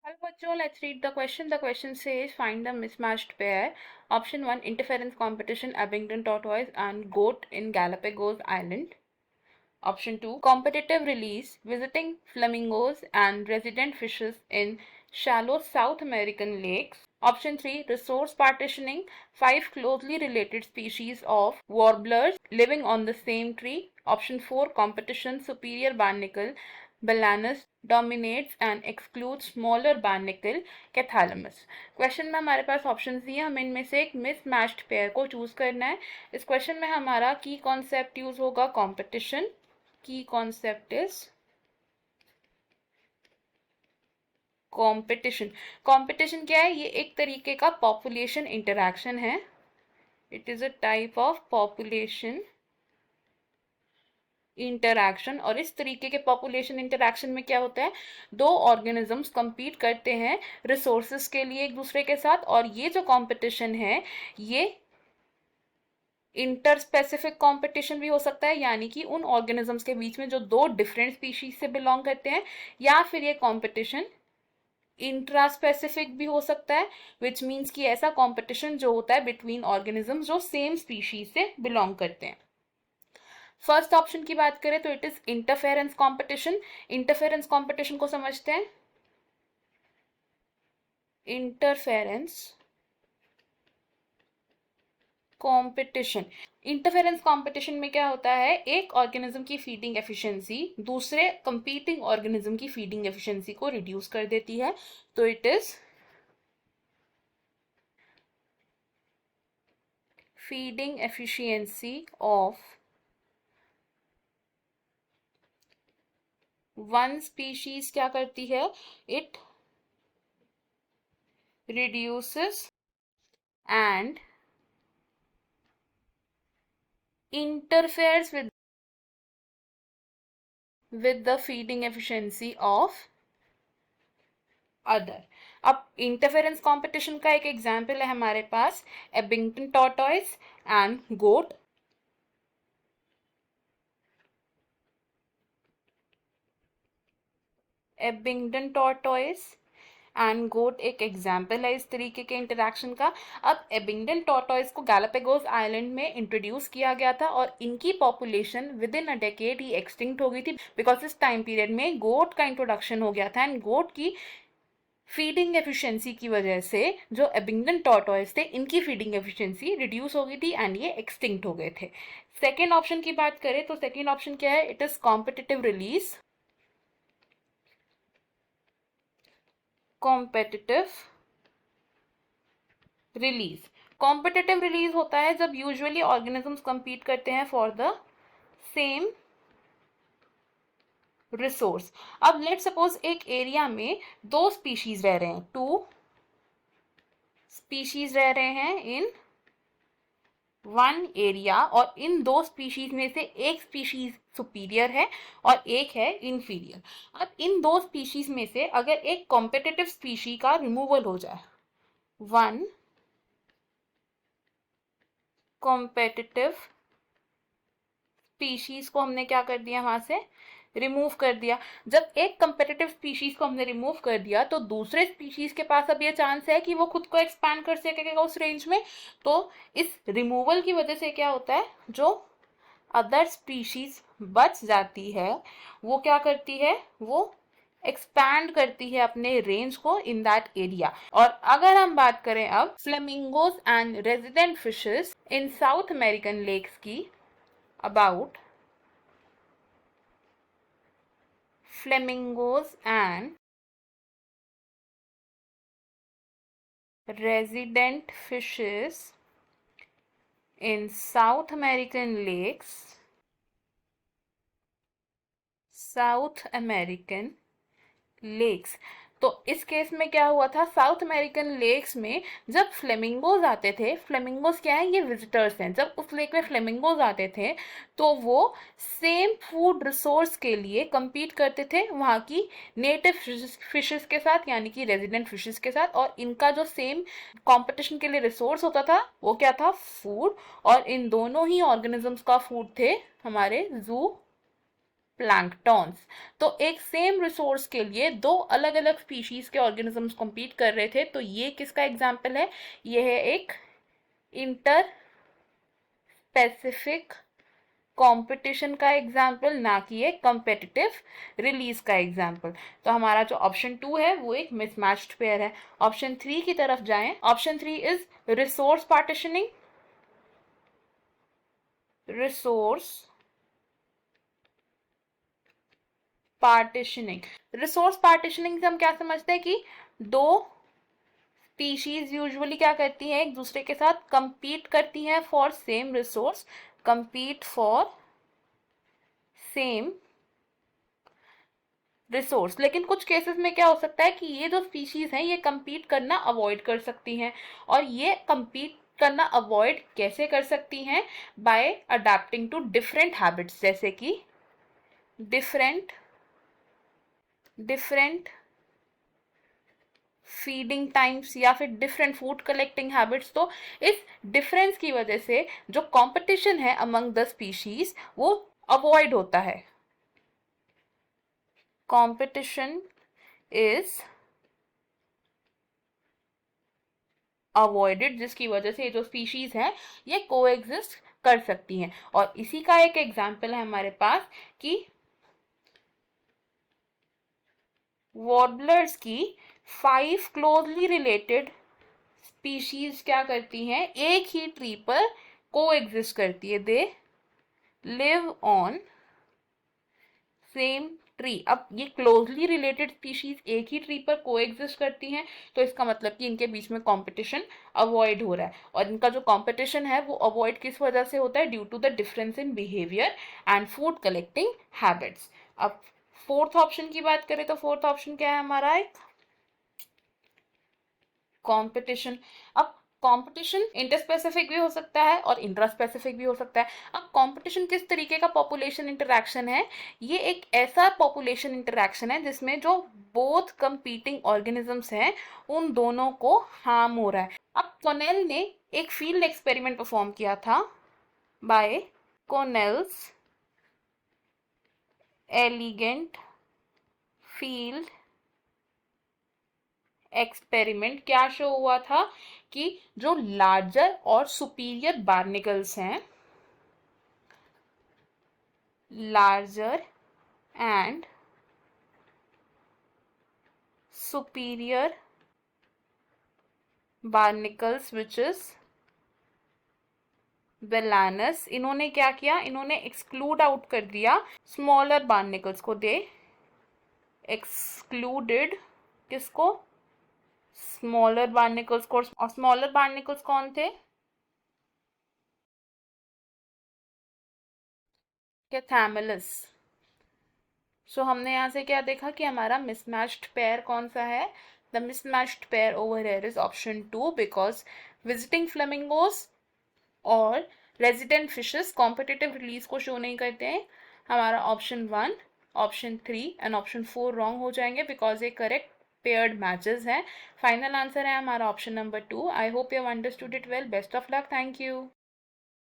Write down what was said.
Hello bachcho, let's read the question. The question says find the mismatched pair. Option 1 interference competition Abingdon tortoise and goat in Galapagos Island. Option 2 competitive release visiting flamingos and resident fishes in shallow South American lakes. Option 3 resource partitioning 5 closely related species of warblers living on the same tree. Option 4 competition superior barnacle Balanus dominates and excludes smaller barnacle Cathalamus. Question में हमारे पास option दिए, हमें इनमें से एक mismatched pair को choose करना है. इस क्वेश्चन में हमारा की कॉन्सेप्ट यूज होगा कॉम्पिटिशन. की कॉन्सेप्ट इज कॉम्पिटिशन. कॉम्पिटिशन क्या है? ये एक तरीके का पॉपुलेशन इंटरैक्शन है. It is a type of population interaction. और इस तरीके के पॉपुलेशन इंटरैक्शन में क्या होता है, दो ऑर्गेनिजम्स compete करते हैं रिसोर्सेज के लिए एक दूसरे के साथ. और ये जो कंपटीशन है ये इंटर स्पेसिफिक कंपटीशन भी हो सकता है, यानी कि उन ऑर्गेनिजम्स के बीच में जो दो डिफरेंट स्पीशीज से बिलोंग करते हैं, या फिर ये कंपटीशन इंट्रा स्पेसिफिक भी हो सकता है, विच मीन्स कि ऐसा कंपटीशन जो होता है बिटवीन ऑर्गेनिजम्स जो सेम स्पीशीज से बिलोंग करते हैं. फर्स्ट ऑप्शन की बात करें तो it is interference competition. Interference competition को समझते हैं. Interference competition. इंटरफेरेंस कंपटीशन में क्या होता है, एक ऑर्गेनिज्म की फीडिंग एफिशिएंसी दूसरे कंपीटिंग ऑर्गेनिज्म की फीडिंग एफिशिएंसी को रिड्यूस कर देती है. तो it is feeding efficiency of one species क्या करती है, it reduces and interferes with the feeding efficiency of other. अब इंटरफेरेंस कंपटीशन का एक एग्जाम्पल है हमारे पास Abingdon tortoise and goat. Abingdon tortoise and goat एक एग्जाम्पल है इस तरीके के इंटरेक्शन का. अब एबिंगडन टॉर्टॉइस को गैलापागोस आइलैंड में इंट्रोड्यूस किया गया था और इनकी population within a decade ही एक्सटिंक्ट हो गई थी, बिकॉज इस टाइम पीरियड में गोट का इंट्रोडक्शन हो गया था एंड गोट की फीडिंग एफिशिएंसी की वजह से जो एबिंगडन टॉर्टॉइस थे इनकी फीडिंग एफिशिएंसी रिड्यूस हो गई थी एंड ये एक्सटिंक्ट हो गए थे. सेकेंड ऑप्शन की बात करें तो सेकेंड ऑप्शन क्या है, it is competitive release. Competitive release. Competitive release होता है जब यूजुअली ऑर्गेनिजम्स compete करते हैं फॉर द सेम रिसोर्स. अब लेट सपोज एक एरिया में दो स्पीशीज रह रहे हैं, टू स्पीशीज रह रहे हैं इन वन एरिया, और इन दो स्पीशीज में से एक स्पीशीज सुपीरियर है और एक है इंफीरियर. अब इन दो स्पीशीज में से अगर एक कॉम्पिटिटिव स्पीशी का रिमूवल हो जाए, वन कॉम्पिटिटिव स्पीशीज को हमने क्या कर दिया, वहां से रिमूव कर दिया. जब एक कंपेटिटिव स्पीशीज को हमने रिमूव कर दिया तो दूसरे स्पीशीज के पास अब ये चांस है कि वो खुद को एक्सपैंड कर सकेगा उस रेंज में. तो इस रिमूवल की वजह से क्या होता है, जो अदर स्पीशीज बच जाती है वो क्या करती है, वो एक्सपैंड करती है अपने रेंज को इन दैट एरिया. और अगर हम बात करें अब flamingos and resident fishes in South American lakes की, about flamingos and resident fishes in South American lakes, South American lakes. तो इस केस में क्या हुआ था, साउथ अमेरिकन लेक्स में जब फ्लेमिंगोज आते थे, फ्लेमिंगोज क्या है, ये विजिटर्स हैं, जब उस लेक में फ्लेमिंगोज आते थे तो वो सेम फूड रिसोर्स के लिए compete करते थे वहाँ की नेटिव फिशेस के साथ, यानी कि रेजिडेंट फिशेस के साथ. और इनका जो सेम कंपटीशन के लिए रिसोर्स होता था वो क्या था, फूड. और इन दोनों ही ऑर्गेनिजम्स का फूड थे हमारे जू प्लैंकटॉन्स। तो एक सेम रिसोर्स के लिए दो अलग अलग स्पीशीज के ऑर्गेनिजम्स कम्पीट कर रहे थे, तो ये किसका एग्जाम्पल है? ये है एक इंटर स्पेसिफिक कंपटीशन का एग्जाम्पल, ना कि एक कम्पिटिटिव रिलीज का एग्जाम्पल। तो हमारा जो ऑप्शन 2 है वो एक मिसमैच्ड पेयर है। ऑप्शन 3 की तरफ जाएं। Option 3 is resource partitioning. Resource partitioning, resource partitioning से हम क्या समझते हैं कि दो स्पीशीज यूजुअली क्या करती हैं, एक दूसरे के साथ compete करती हैं for same resource, compete for same resource. लेकिन कुछ केसेस में क्या हो सकता है कि ये जो स्पीशीज हैं ये compete करना अवॉइड कर सकती हैं, और ये compete करना अवॉइड कैसे कर सकती हैं? By adapting to different habits, जैसे कि डिफरेंट फीडिंग टाइम्स या फिर डिफरेंट फूड कलेक्टिंग हैबिट्स। तो इस डिफरेंस की वजह से जो कंपटीशन है अमंग द स्पीशीज वो अवॉइड होता है। कंपटीशन इज अवॉइडेड, जिसकी वजह से ये जो स्पीशीज हैं ये कोएग्जिस्ट कर सकती हैं। और इसी का एक एग्जाम्पल है हमारे पास कि वॉर्बलर्स की 5 क्लोजली रिलेटेड स्पीशीज क्या करती हैं, एक ही ट्री पर कोएग्जिस्ट करती है। They live on same tree. अब ये क्लोजली रिलेटेड स्पीशीज एक ही ट्री पर कोएग्जिस्ट करती हैं, तो इसका मतलब कि इनके बीच में कंपटीशन अवॉइड हो रहा है। और इनका जो कंपटीशन है वो अवॉइड किस वजह से होता है? Due to the difference in behaviour and food collecting habits. अब फोर्थ ऑप्शन की बात करें तो फोर्थ ऑप्शन क्या है हमारा? एक कंपटीशन। अब कंपटीशन इंटरस्पेसिफिक भी हो सकता है और इंट्रास्पेसिफिक भी हो सकता है। अब कंपटीशन किस तरीके का पॉपुलेशन इंटरैक्शन है? ये एक ऐसा पॉपुलेशन इंटरैक्शन है जिसमें जो बोथ कंपीटिंग ऑर्गेनिजम्स हैं उन दोनों को हार्म हो रहा है। अब कॉर्नेल ने एक फील्ड एक्सपेरिमेंट परफॉर्म किया था, by Cornell's elegant field experiment. क्या शो हुआ था कि जो लार्जर और सुपीरियर बार्निकल्स हैं, larger and superior barnacles which is Balanus, इन्होंने क्या किया? इन्होंने एक्सक्लूड आउट कर दिया स्मॉलर बार्निकल्स को। दे एक्सक्लूडेड किसको? स्मॉलर बार्निकल्स को। और स्मॉलर बार्निकल्स कौन थे? कैथामेलस। सो हमने यहाँ से क्या देखा कि हमारा मिसमैच्ड पेयर कौन सा है? The mismatched pair over here is option 2, because visiting flamingos और रेजिडेंट फिशेस कॉम्पिटिटिव रिलीज को शो नहीं करते हैं। हमारा option 1, option 3 and option 4 wrong हो जाएंगे बिकॉज ये करेक्ट पेयर्ड मैचेस हैं। फाइनल आंसर है हमारा option number 2। I hope you have understood it well. Best of luck. Thank you.